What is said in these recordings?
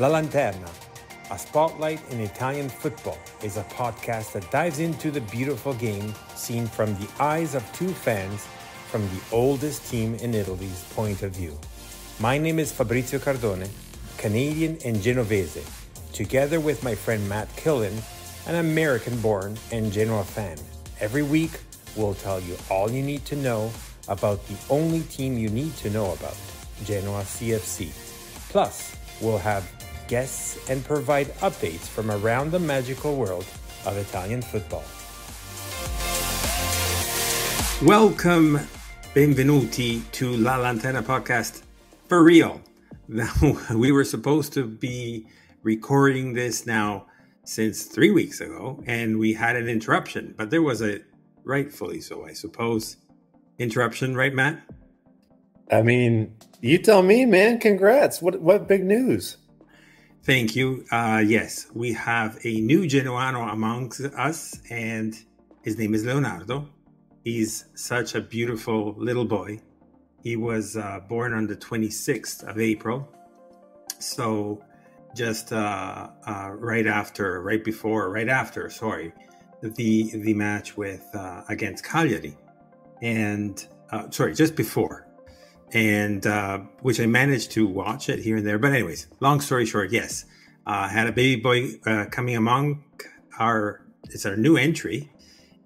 La Lanterna, a spotlight in Italian football, is a podcast that dives into the beautiful game seen from the eyes of two fans from the oldest team in Italy's point of view. My name is Fabrizio Cardone, Canadian and Genovese, together with my friend Matt Killen, an American-born and Genoa fan. Every week, we'll tell you all you need to know about the only team you need to know about, Genoa CFC. Plus, we'll have guests and provide updates from around the magical world of Italian football. Welcome, benvenuti to La Lanterna podcast. For real. Now, we were supposed to be recording this now since 3 weeks ago, and we had an interruption, but there was a, rightfully so, I suppose, interruption, right, Matt? I mean, you tell me, man. Congrats. What big news? Thank you. Yes, we have a new Genoano amongst us, and his name is Leonardo. He's such a beautiful little boy. He was born on the 26th of April. So just right after the match with against Cagliari. And just before. And which I managed to watch it here and there. But anyways, long story short, yes, had a baby boy coming among it's our new entry,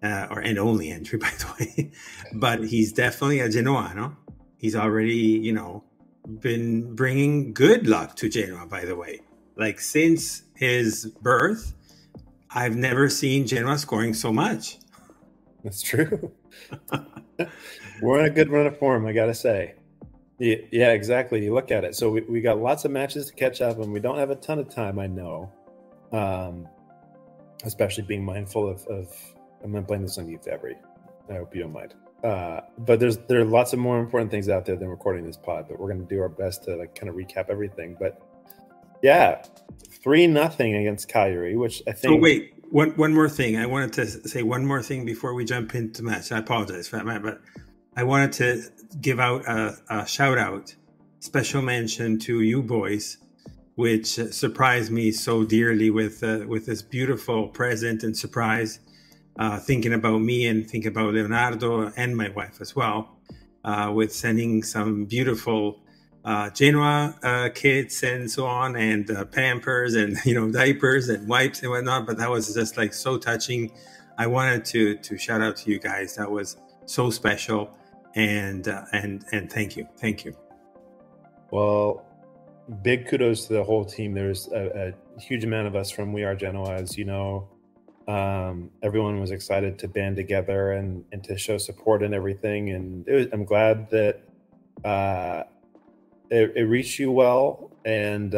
and only entry, by the way. But he's definitely a Genoano. He's already, been bringing good luck to Genoa, by the way. Like, since his birth, I've never seen Genoa scoring so much. That's true. We're in a good run of form, I got to say. Yeah, exactly. You look at it. So we got lots of matches to catch up, and we don't have a ton of time, I know. Especially being mindful of I'm not playing this on you, Fabry. I hope you don't mind. But there are lots of more important things out there than recording this pod, but we're going to do our best to kind of recap everything. But yeah, 3-0 against Cagliari, which I think... Oh, wait, one more thing. I wanted to say one more thing before we jump into the match. I apologize for that, but I wanted to give out a shout out, special mention to you boys, which surprised me so dearly with this beautiful present and surprise. Thinking about me and thinking about Leonardo and my wife as well, with sending some beautiful Genoa kits and so on, and Pampers and diapers and wipes and whatnot. But that was just like so touching. I wanted to shout out to you guys. That was so special, and thank you. Well, big kudos to the whole team. There's a huge amount of us from We Are Genoa, as you know. Everyone was excited to band together and to show support and everything. And I'm glad that it reached you well. And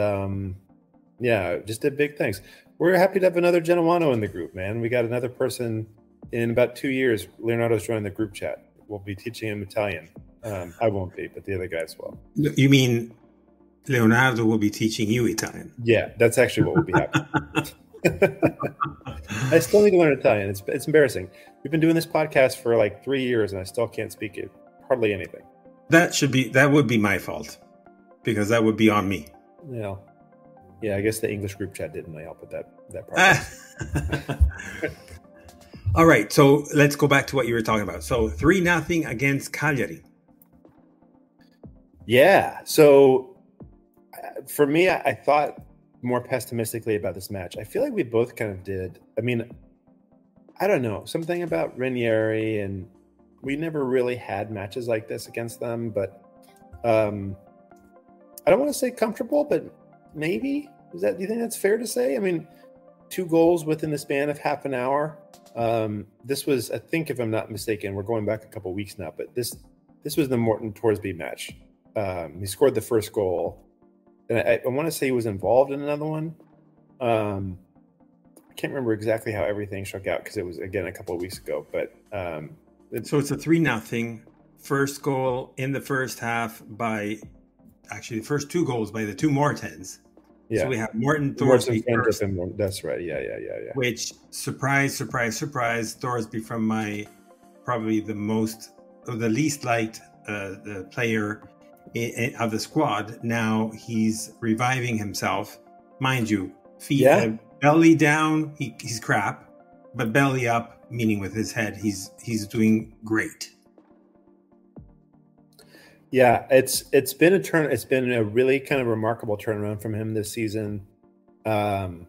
just a big thanks. We're happy to have another Genoano in the group, man. We got another person in about 2 years. Leonardo's joined the group chat. We'll be teaching him Italian. I won't be, but the other guys will. You mean Leonardo will be teaching you Italian? Yeah, that's actually what will be happening. I still need to learn Italian. It's embarrassing. We've been doing this podcast for like 3 years, and I still can't speak it. Hardly anything. That would be my fault, because that would be on me. Yeah. I guess the English group chat didn't help with that part. All right, so let's go back to what you were talking about. So 3-0 against Cagliari. Yeah. So for me, I thought more pessimistically about this match. I feel like we both kind of did. I mean, I don't know, something about Ranieri, and we never really had matches like this against them, but I don't want to say comfortable, but maybe. Do you think that's fair to say? I mean, 2 goals within the span of half an hour. This was, I think, if I'm not mistaken, we're going back a couple weeks now, but this was the Morton Torsby match. He scored the first goal. And I want to say he was involved in another one. I can't remember exactly how everything shook out because it was, again, a couple of weeks ago. But so it's a 3-0 first goal in the first half by the first 2 goals by the 2 Mortens. Yeah. So we have Morton Thorsby first. That's right. Yeah. Which, surprise, Thorsby from probably the least liked the player of the squad. Now he's reviving himself mind you. Feet Yeah. belly down, he's crap, but belly up, meaning with his head, he's doing great. Yeah, it's been it's been a really kind of remarkable turnaround from him this season, and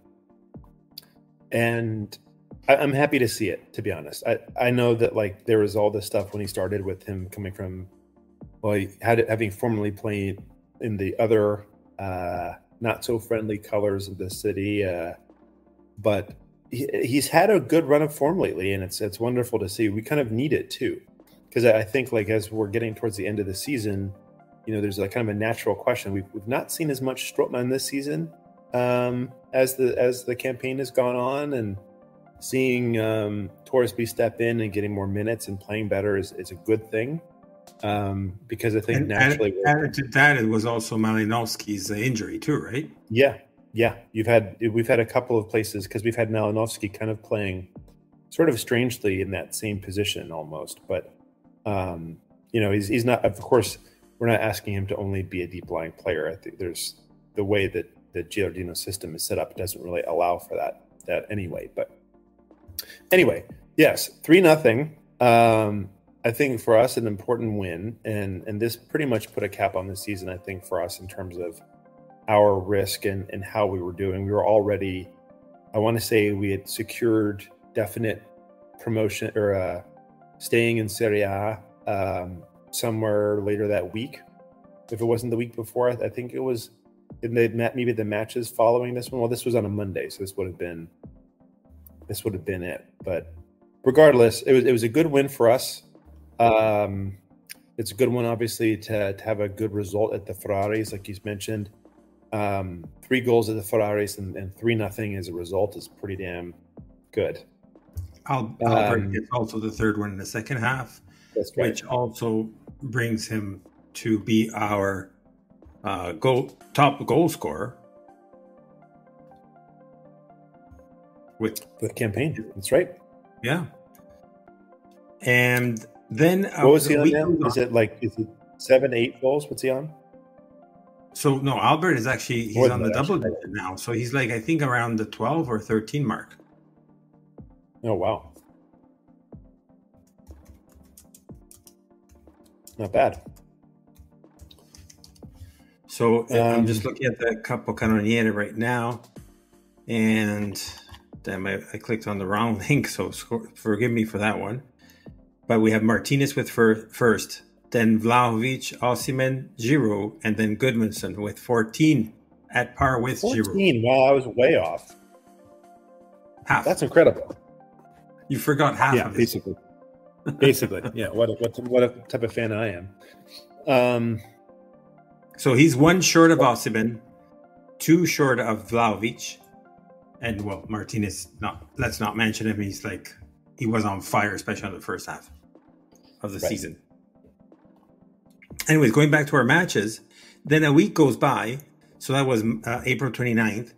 I'm happy to see it. To be honest, I know that like there was all this stuff when he started with him coming from, well, having formerly played in the other not so friendly colors of the city, but he's had a good run of form lately, and it's wonderful to see. We kind of need it too. Because I think, like, as we're getting towards the end of the season, there's like kind of a natural question. We've not seen as much Strootman this season as the campaign has gone on, and seeing Torsby step in and getting more minutes and playing better is a good thing. Because I think naturally added to that, it was also Malinowski's injury too, right? Yeah. We've had a couple of places because we've had Malinowski kind of playing sort of strangely in that same position almost, but. He's not, of course, we're not asking him to only be a deep lying player. I think there's the way that the Giardino's system is set up doesn't really allow for that anyway. But anyway, yes, 3-0. I think for us, an important win. And this pretty much put a cap on the season, I think, for us in terms of our risk and how we were doing. We were already, I want to say we had secured definite promotion or staying in Serie A somewhere later that week. If it wasn't the week before, I think it was maybe the matches following this one. Well, this was on a Monday, so this would have been it. But regardless, it was a good win for us. It's a good one, obviously, to have a good result at the Ferraris, like he's mentioned. 3 goals at the Ferraris and 3-0 as a result is pretty damn good. Albert gets also the third one in the second half, that's right. Which also brings him to be our top goal scorer with the campaign. That's right. Yeah. And then what was he on now? Is it 7-8 goals? What's he on? So no, Albert is actually he's on the double digit now. So he's I think around the 12 or 13 mark. Oh, wow. Not bad. So I'm just looking at the Capocannoniere right now, and damn, I clicked on the wrong link, so forgive me for that one. But we have Martinez with first, then Vlahovic, Osimhen, Giroud, and then Goodmanson with 14 at par with 14. Giroud. Wow, I was way off. Half. That's incredible. You forgot half of it. Basically, yeah. What a type of fan I am. So he's 1 short of Osimhen, 2 short of Vlahovic, and well, Martinez. Let's not mention him. He was on fire, especially on the first half of the season. Anyways, going back to our matches, then a week goes by. So that was April 29th.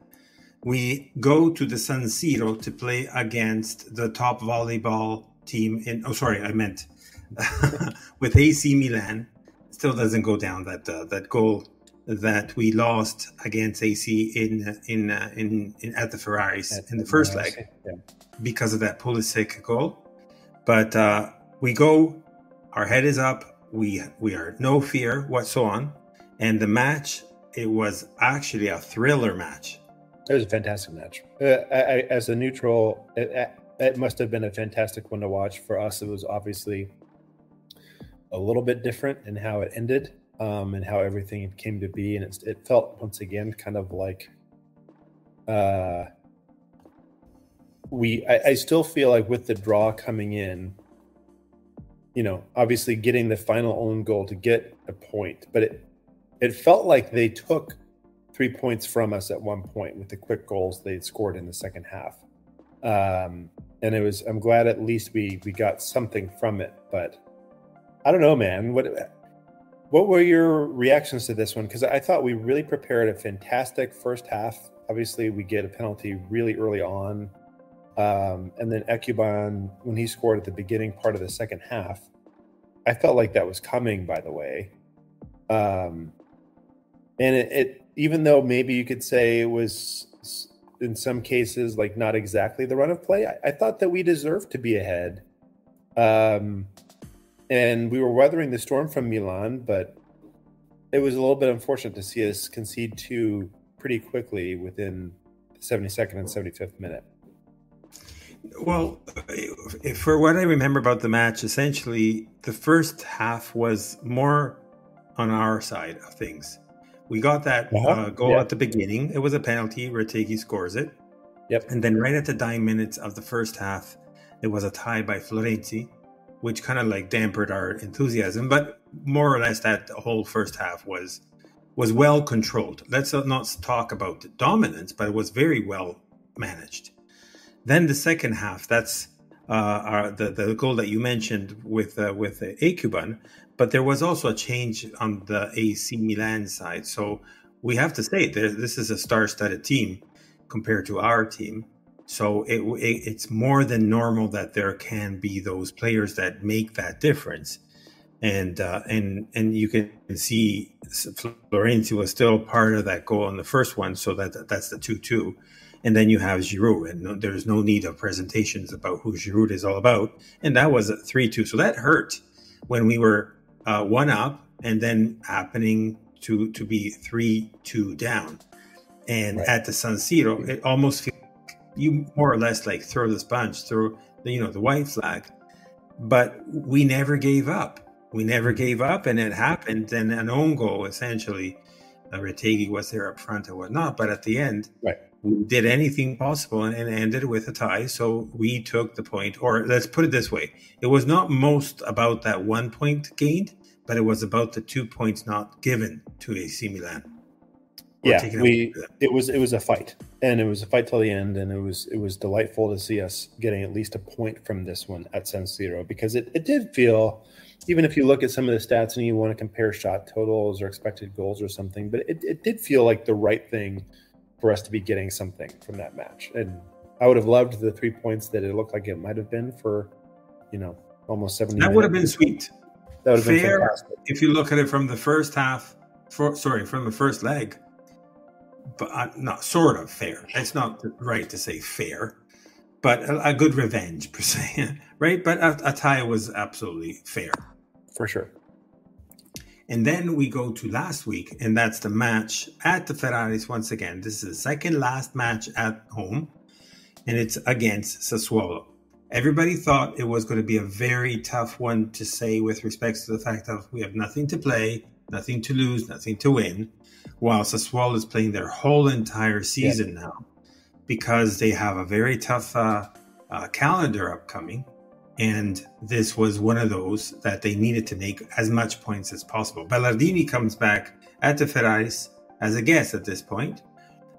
We go to the San Siro to play against the top volleyball team with AC Milan. Still doesn't go down that goal that we lost against AC in at the Ferraris in the first leg because of that Pulisic goal. But we go, our head is up. We are no fear whatsoever. And the match, it was actually a thriller match. It was a fantastic match. As a neutral, it must have been a fantastic one to watch. For us, it was obviously a little bit different in how it ended and how everything came to be. And it felt, once again, kind of like I still feel like with the draw coming in, obviously getting the final own goal to get a point. But it felt like they took 3 points from us at one point with the quick goals they scored in the second half. And I'm glad at least we got something from it. But I don't know, man. What were your reactions to this one? Because I thought we really prepared a fantastic first half. Obviously, we get a penalty really early on. And then Ekuban, when he scored at the beginning part of the second half, I felt like that was coming, by the way. And it even though maybe you could say it was in some cases like not exactly the run of play, I thought that we deserved to be ahead. And we were weathering the storm from Milan, but it was a little bit unfortunate to see us concede two pretty quickly within the 72nd and 75th minute. Well, for what I remember about the match, essentially the first half was more on our side of things. We got that goal at the beginning. It was a penalty. Retegui scores it. Yep. And then right at the 9 minutes of the first half, it was a tie by Florenzi, which kind of like dampened our enthusiasm. But more or less that whole first half was well controlled. Let's not talk about the dominance, but it was very well managed. Then the second half, that's the goal that you mentioned with Ekuban, but there was also a change on the AC Milan side. So we have to say this is a star-studded team compared to our team. So it's more than normal that there can be those players that make that difference. And you can see Florenzi was still part of that goal in the first one, so that's the 2-2. And then you have Giroud, and there's no need of presentations about who Giroud is all about. And that was a 3-2. So that hurt when we were 1 up and then happening to be 3-2 down. And at the San Siro, it almost feels like you more or less like throw the sponge, throw the white flag. But we never gave up. We never gave up, and it happened. And an own goal, essentially. Retegui was there up front and whatnot. But at the end, we did anything possible and ended with a tie. So we took the point, or let's put it this way. It was not most about that 1 point gained, but it was about the 2 points not given to AC Milan. It was a fight, and it was a fight till the end, and it was delightful to see us getting at least a point from this one at San Siro, because it did feel, even if you look at some of the stats and you want to compare shot totals or expected goals or something, but it did feel like the right thing for us to be getting something from that match. And I would have loved the 3 points that it looked like it might have been for, almost 70 That would have been sweet. That would have been fair fantastic. If you look at it from the first half, from the first leg, but not sort of fair. It's not right to say fair, but a good revenge per se, right? But a tie was absolutely fair. For sure. And then we go to last week, and that's the match at the Ferraris once again. This is the second last match at home, and it's against Sassuolo. Everybody thought it was going to be a very tough one to say with respect to the fact that we have nothing to play, nothing to lose, nothing to win, while Sassuolo is playing their whole entire season now, because they have a very tough calendar upcoming. And this was one of those that they needed to make as much points as possible. Ballardini comes back at the Ferraris as a guest at this point.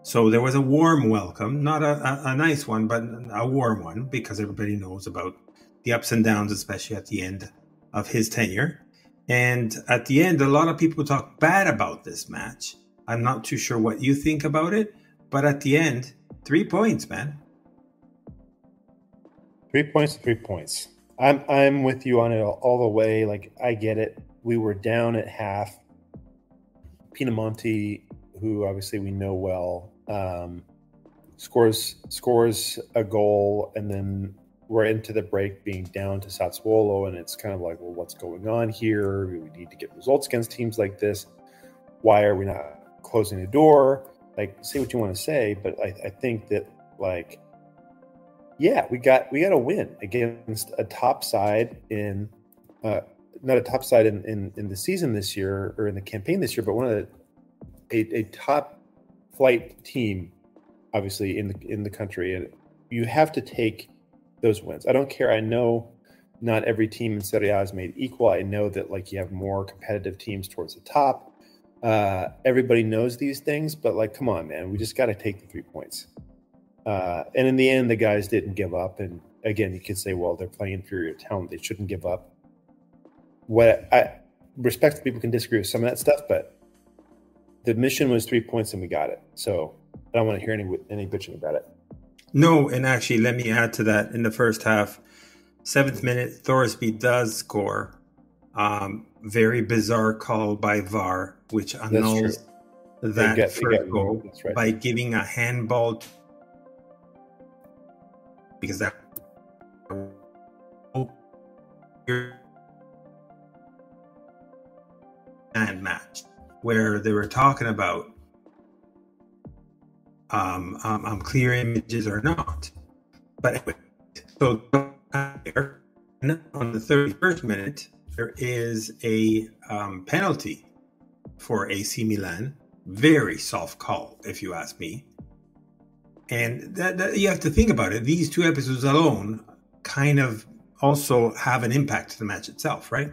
So there was a warm welcome, not a nice one, but a warm one, because everybody knows about the ups and downs, especially at the end of his tenure. And at the end, a lot of people talk bad about this match. I'm not too sure what you think about it, but at the end, 3 points, man. 3 points to 3 points. I'm with you on it all the way. Like, I get it. We were down at half. Pinamonti, who obviously we know well, scores a goal, and then we're into the break being down to Sassuolo, and it's kind of like, well, what's going on here? We need to get results against teams like this. Why are we not closing the door? Like, say what you want to say, but I think that, like, yeah, we got a win against a top side in not a top side in the season this year, or in the campaign this year, but one of a top flight team, obviously in the country, and you have to take those wins. I don't care. I know not every team in Serie A is made equal. I know that, like, you have more competitive teams towards the top. Everybody knows these things, but, like, come on, man, we just got to take the 3 points. And in the end, the guys didn't give up. And again, you could say, well, they're playing inferior talent, they shouldn't give up. What I respect, people can disagree with some of that stuff, but the mission was 3 points and we got it. So I don't want to hear any bitching about it. No, and actually, let me add to that. In the first half, 7th minute, Thorsby does score. Very bizarre call by VAR, which annuls that first goal right. by giving a handball because that and match where they were talking about clear images or not. But anyway, so on the 31st minute, there is a penalty for AC Milan. Very soft call, if you ask me. And that you have to think about it. These two episodes alone kind of also have an impact to the match itself, right?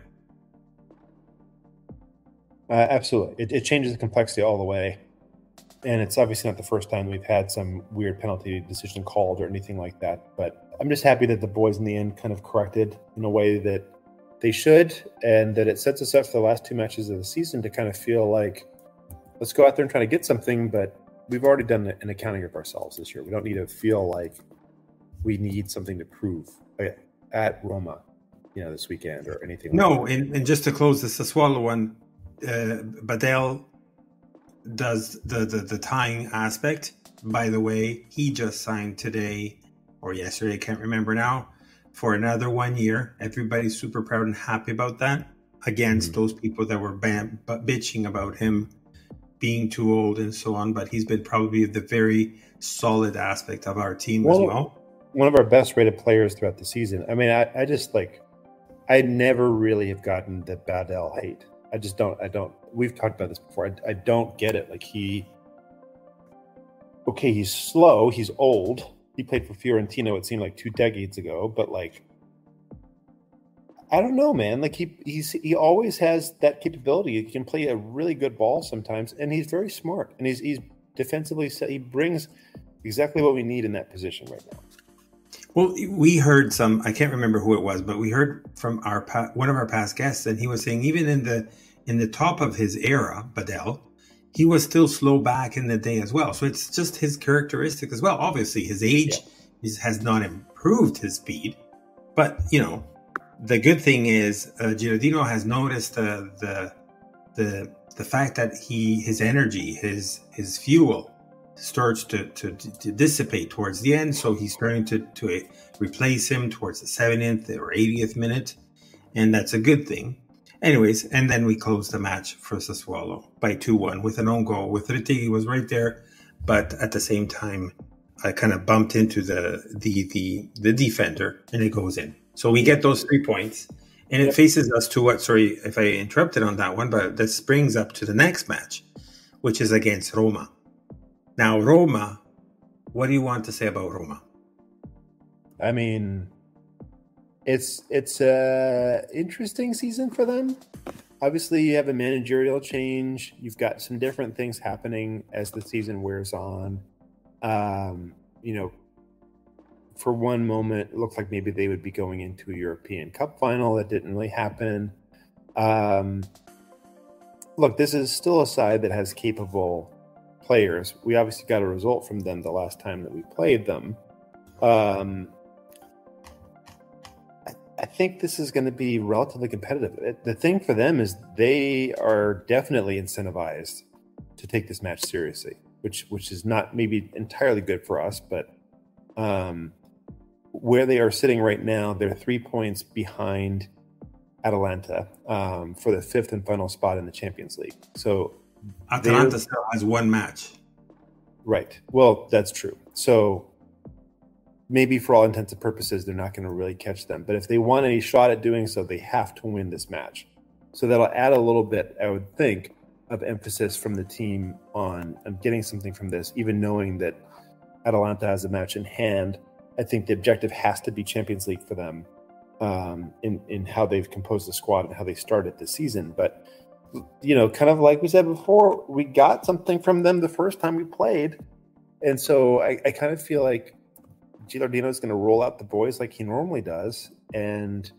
Absolutely. It changes the complexity all the way. And it's obviously not the first time we've had some weird penalty decision called or anything like that. But I'm just happy that the boys in the end kind of corrected in a way that they should, and that it sets us up for the last two matches of the season to kind of feel like, let's go out there and try to get something, but we've already done an accounting of ourselves this year. We don't need to feel like we need something to prove at Roma, this weekend or anything like that. No, and just to close the Sassuolo one, Badel does the tying aspect. By the way, he just signed today or yesterday, I can't remember now, for another 1 year. Everybody's super proud and happy about that, against those people that were bitching about him being too old and so on. But he's been probably the very solid aspect of our team as well. One of our best rated players throughout the season. I mean, I just I never really have gotten the Badel hate. I just don't. We've talked about this before. I don't get it. He's slow. He's old. He played for Fiorentina, it seemed like 2 decades ago. But I don't know, man. He always has that capability. He can play a really good ball sometimes, and he's very smart. And he's defensively set. He brings exactly what we need in that position right now. Well, we heard I can't remember who it was, but we heard from one of our past guests, and he was saying even in the top of his era, Badel, he was still slow back in the day as well. So it's just his characteristic as well. Obviously, his age has not improved his speed, but the good thing is Gilardino has noticed the fact that his energy, his fuel starts to dissipate towards the end. So he's starting to replace him towards the 70th or 80th minute. And that's a good thing. Anyways, and then we closed the match for Sassuolo by 2-1 with an own goal. With Ritti was right there. But at the same time, I kind of bumped into the defender and it goes in. So we get those 3 points. And it faces us to sorry if I interrupted on that one, but this brings up to the next match, which is against Roma. Now, Roma, what do you want to say about Roma? I mean, it's a interesting season for them. Obviously, you have a managerial change. You've got some different things happening as the season wears on. For one moment, it looked like maybe they would be going into a European Cup final. That didn't really happen. Look, this is still a side that has capable players. We obviously got a result from them the last time that we played them. I think this is going to be relatively competitive. The thing for them is they are definitely incentivized to take this match seriously, which is not maybe entirely good for us, but where they are sitting right now, they're 3 points behind Atalanta for the 5th and final spot in the Champions League. So Atalanta still has one match. Right. Well, that's true. So maybe for all intents and purposes, they're not going to really catch them. But if they want any shot at doing so, they have to win this match. So that'll add a little bit, I would think, of emphasis from the team on getting something from this, even knowing that Atalanta has a match in hand. I think the objective has to be Champions League for them in how they've composed the squad and how they started the season. But, kind of like we said before, we got something from them the first time we played. And so I kind of feel like Gilardino is going to roll out the boys like he normally does and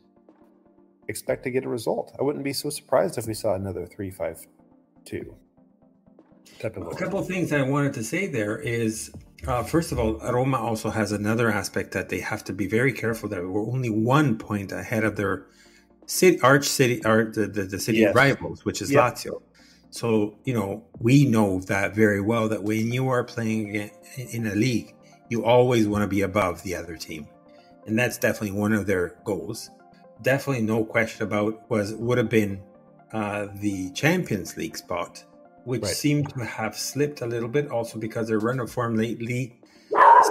expect to get a result. I wouldn't be so surprised if we saw another 3-5-2 type of. A couple of things that I wanted to say there is, first of all, Roma also has another aspect that they have to be very careful that we're only 1 point ahead of their city rivals, which is Lazio. So, we know that very well, that when you are playing in a league, you always want to be above the other team. And that's definitely one of their goals. Definitely no question about would have been the Champions League spot, which seemed to have slipped a little bit, also because their run of form lately,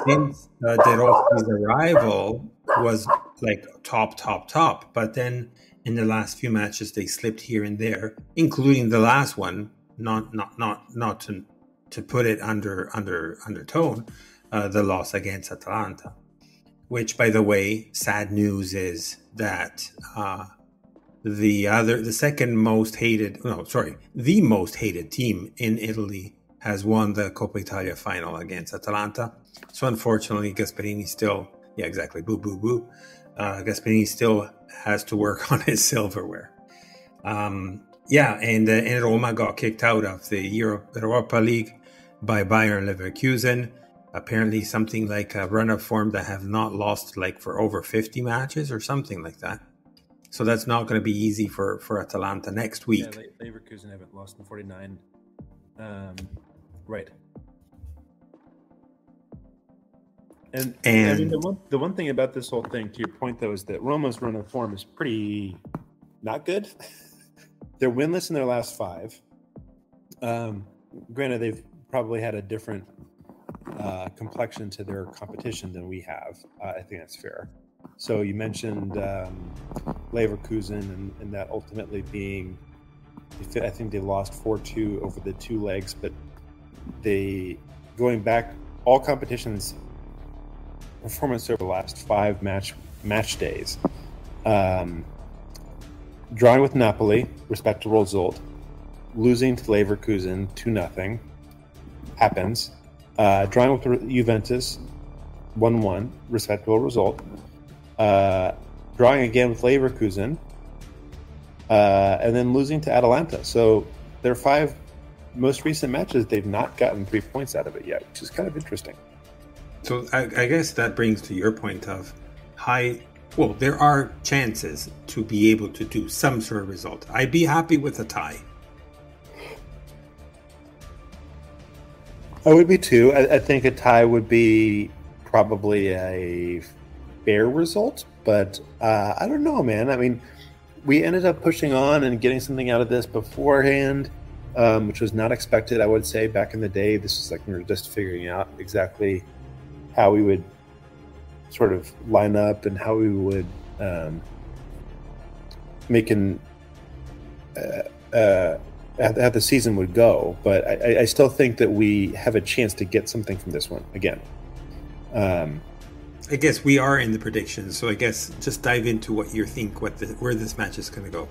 since De Rossi's arrival, was like top. But then in the last few matches, they slipped here and there, including the last one. Not to put it under tone, the loss against Atalanta. Which, by the way, sad news is that the most hated team in Italy has won the Coppa Italia final against Atalanta. So unfortunately, Gasperini still, Gasperini still has to work on his silverware. And Roma got kicked out of the Europa League by Bayern Leverkusen. Apparently something like a run of form that have not lost for over 50 matches or something like that. So that's not going to be easy for Atalanta next week. Yeah, Leverkusen haven't lost in 49. Right. And I mean, the one thing about this whole thing, to your point, though, is that Roma's run of form is pretty not good. They're winless in their last 5. Granted, they've probably had a different complexion to their competition than we have. I think that's fair. So you mentioned Leverkusen and that ultimately being, I think they lost 4-2 over the 2 legs, but they, going back, all competitions, performance over the last 5 match days, drawing with Napoli, respectable result, losing to Leverkusen 2-0, happens. Drawing with Juventus, 1-1, respectable result. Drawing again with Leverkusen, and then losing to Atalanta. So their 5 most recent matches, they've not gotten 3 points out of it yet, which is kind of interesting. So I guess that brings to your point of there are chances to be able to do some sort of result. I'd be happy with a tie. I would be too. I think a tie would be probably a fair result, but I don't know, man. I mean, we ended up pushing on and getting something out of this beforehand, which was not expected, I would say. Back in the day, this is we were just figuring out exactly how we would sort of line up and how we would how the season would go, but I still think that we have a chance to get something from this one again. I guess we are in the predictions, so I guess just dive into what you think, where this match is going to go.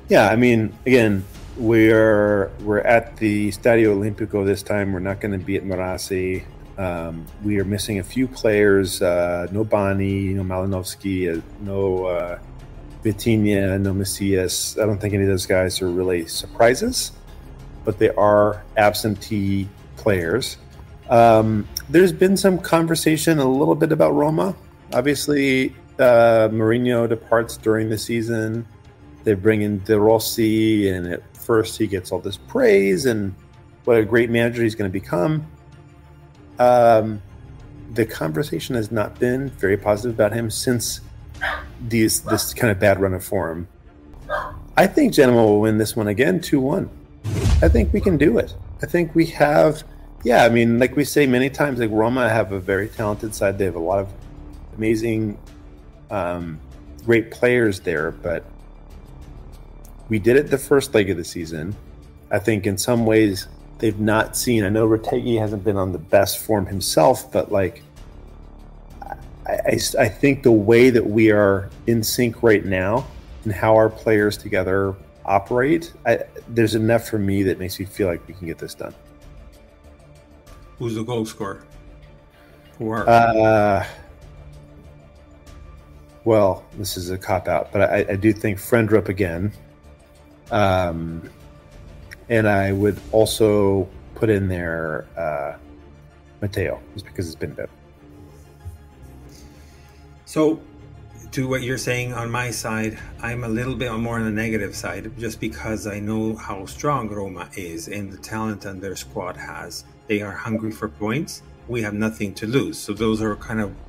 Yeah, I mean, again, we're at the Stadio Olimpico this time. We're not going to be at Marassi. We are missing a few players. No Bani, no Malinowski, no Vitinha, no Macias. I don't think any of those guys are really surprises, but they are absentee players. There's been some conversation a little bit about Roma. Obviously, Mourinho departs during the season. They bring in De Rossi, and at first he gets all this praise and what a great manager he's going to become. The conversation has not been very positive about him since this kind of bad run of form. I think Genoa will win this one again, 2-1. I think we can do it. I think we have, I mean, like we say many times, Roma have a very talented side. They have a lot of amazing, great players there, but we did it the first leg of the season. I think in some ways they've not seen, I know Retegui hasn't been on the best form himself, but I think the way that we are in sync right now and how our players together operate, there's enough for me that makes me feel like we can get this done. Who's the goal scorer? Well, this is a cop-out, but I do think Frendrup again. And I would also put in there Matteo, just because it's been a bit. So, to what you're saying on my side, I'm a little bit more on the negative side just because I know how strong Roma is and the talent that their squad has. They are hungry for points. We have nothing to lose. So those are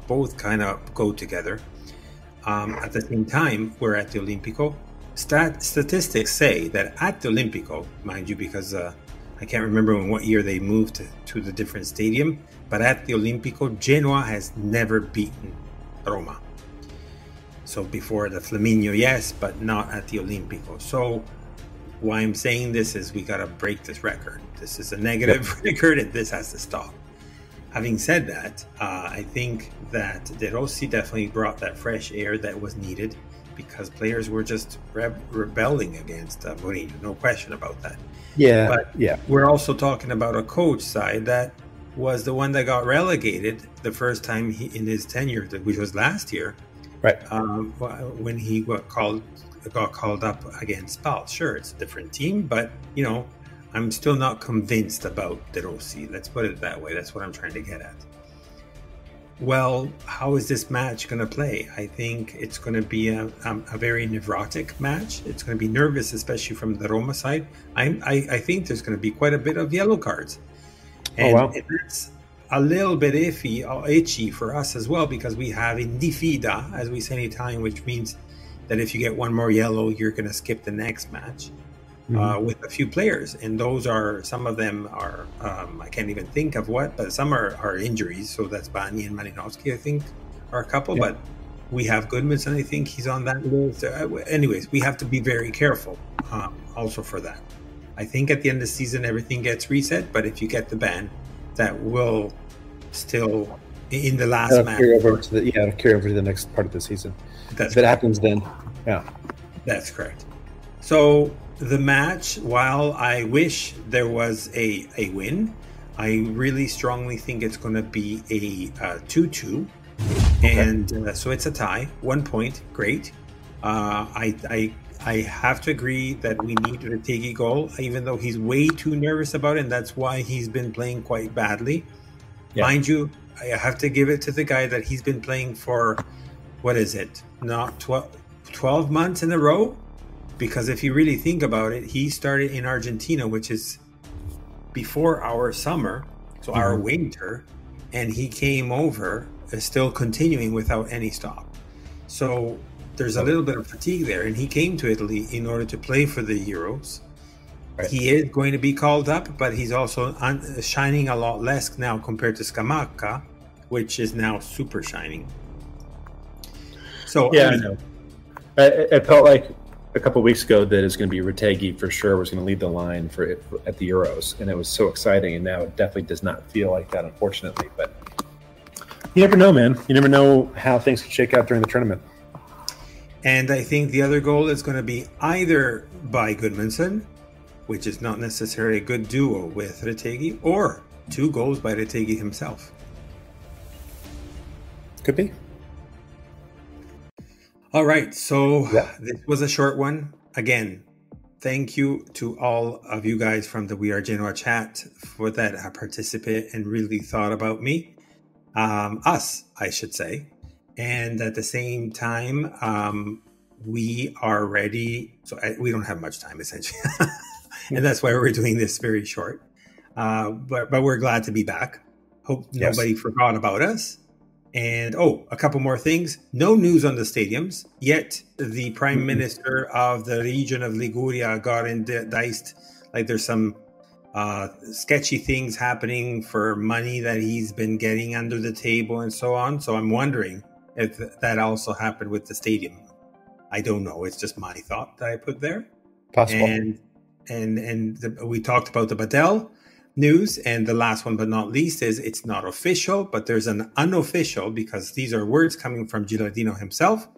both go together. At the same time, we're at the Olimpico. Statistics say that at the Olimpico, mind you, because I can't remember in what year they moved to the different stadium, but at the Olimpico, Genoa has never beaten Roma. So before the Flaminio, yes, but not at the Olimpico. So why I'm saying this is we got to break this record. This is a negative record and this has to stop. Having said that, I think that De Rossi definitely brought that fresh air that was needed because players were just rebelling against Mourinho. No question about that. Yeah, but we're also talking about a coach side that was the one that got relegated the first time in his tenure, which was last year. Right. When he got called up against Spal. Sure, it's a different team, but I'm still not convinced about De Rossi. Let's put it that way. That's what I'm trying to get at. Well, how is this match going to play? I think it's going to be a very neurotic match. It's going to be nervous, especially from the Roma side. I think there's going to be quite a bit of yellow cards. And it's a little bit itchy for us as well, because we have indifida, as we say in Italian, which means that if you get one more yellow, you're going to skip the next match with a few players. And those are, some of them are, I can't even think of what, but some are injuries. So that's Bani and Malinowski, I think, are a couple. Yeah. But we have Goodmanson, I think he's on that list. Anyways, we have to be very careful also for that. I think at the end of the season, everything gets reset. But if you get the ban, that will still in the last match carry over to the next part of the season. If it happens, then that's correct. So the match, while I wish there was a win, I really strongly think it's going to be a 2-2, and so it's a tie, 1 point. Great. I have to agree that we need a Retegui goal, even though he's way too nervous about it, and that's why he's been playing quite badly. Yeah. Mind you, I have to give it to the guy that he's been playing for, what is it, not 12 months in a row? Because if you really think about it, he started in Argentina, which is before our summer, so our winter, and he came over still continuing without any stop. So there's a little bit of fatigue there, and he came to Italy in order to play for the Euros. Right. He is going to be called up, but he's also shining a lot less now compared to Scamacca, which is now super shining. So I know. It felt like a couple of weeks ago that it's going to be Retegui for sure was going to lead the line at the Euros, and it was so exciting. And now it definitely does not feel like that, unfortunately. But you never know, man. You never know how things could shake out during the tournament. And I think the other goal is going to be either by Goodmanson, which is not necessarily a good duo with Retegui, or 2 goals by Retegui himself. Could be. All right, so this was a short one. Again, thank you to all of you guys from the We Are Genoa chat for that participate and really thought about me. Us, I should say. And at the same time, we are ready. So we don't have much time, essentially. And that's why we're doing this very short. But we're glad to be back. Hope nobody forgot about us. And, a couple more things. No news on the stadiums, yet the Prime Minister of the region of Liguria got indicted. Like there's some sketchy things happening for money that he's been getting under the table and so on. So I'm wondering if that also happened with the stadium. I don't know. It's just my thought that I put there. Possible. And we talked about the Badel news, and the last one but not least is it's not official, but there's an unofficial, because these are words coming from Gilardino himself.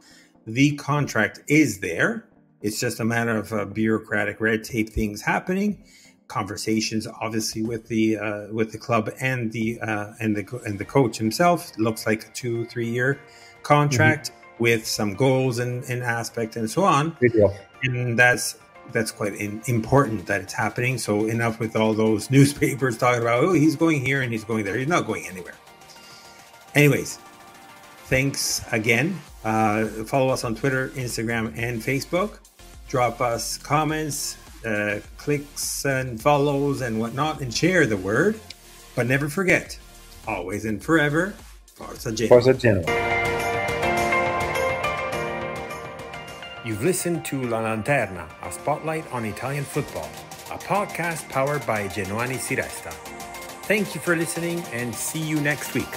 The contract is there. It's just a matter of bureaucratic red tape things happening. Conversations, obviously, with the club and the coach himself. It looks like a 2-3 year contract with some goals and aspect and so on. Good deal. And that's quite important that it's happening. So enough with all those newspapers talking about, he's going here and he's going there. He's not going anywhere. Anyways, Thanks again. Follow us on Twitter, Instagram, and Facebook. Drop us comments, clicks and follows and whatnot, and share the word. But never forget, always and forever, Forza Genoa. Forza Genoa. You've listened to La Lanterna, a spotlight on Italian football, a podcast powered by Genoani Si Resta. Thank you for listening and see you next week.